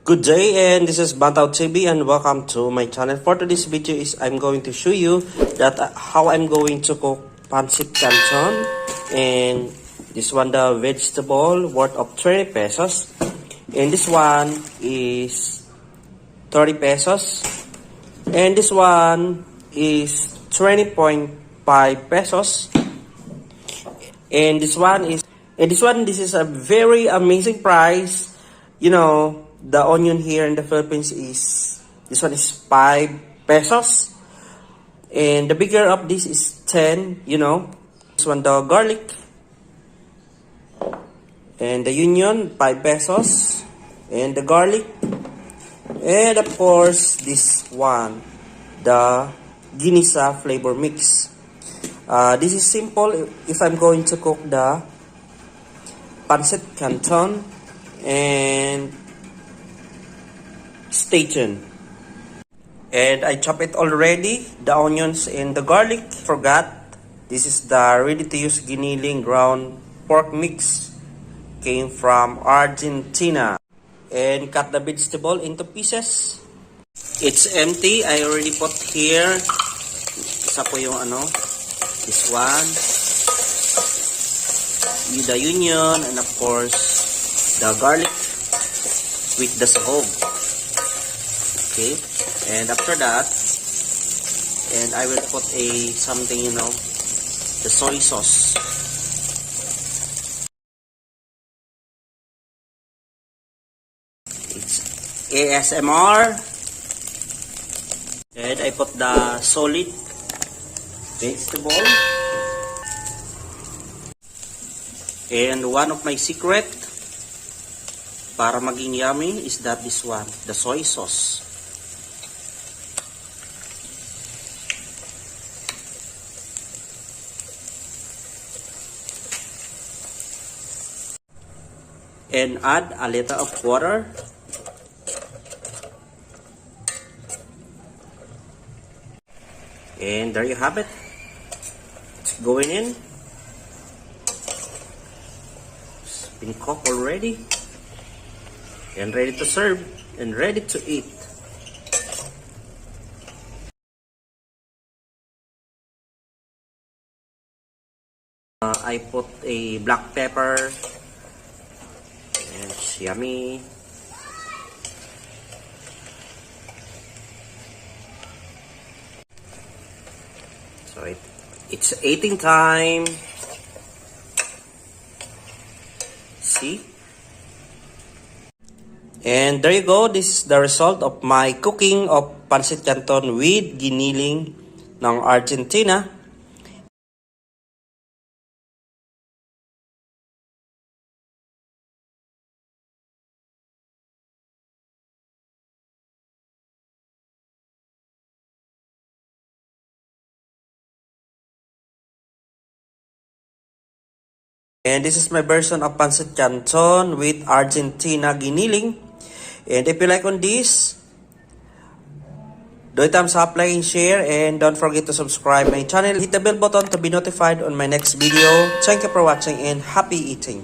Good day, and this is bhantawtv and welcome to my channel. For today's video is I'm going to show you that how I'm going to cook Pancit Canton, and this one the vegetable worth of 20 pesos, and this one is 30 pesos, and this one is 20.5 pesos, and this is a very amazing price. You know, the onion here in the Philippines is, this one is 5 pesos. And the bigger of this is 10, you know. This one, the garlic. And the onion, 5 pesos. And the garlic. And of course, this one, the ginisa flavor mix. This is simple if I'm going to cook the Pancit Canton. And stay tuned. And I chop it already, the onions and the garlic. Forgot, this is the ready-to-use Giniling ground pork mix. Came from Argentina. And cut the vegetable into pieces. It's empty. I already put here. Isa po yung this one. The onion and of course the garlic with the sahog. Okay, and after that, and I will put something, the soy sauce. It's ASMR. And I put the solid vegetable. And one of my secret para maging yummy is that this one, the soy sauce. And add a little of water. And there you have it. It's going in. It's been cooked already. And ready to serve, and ready to eat. I put a black pepper, and it's yummy. So it's eating time. See? And there you go, this is the result of my cooking of Pancit Canton with Giniling ng Argentina. And this is my version of Pancit Canton with Argentina Giniling. And if you like on this, do a thumbs up, like, and share, and don't forget to subscribe my channel. Hit the bell button to be notified on my next video. Thank you for watching and happy eating.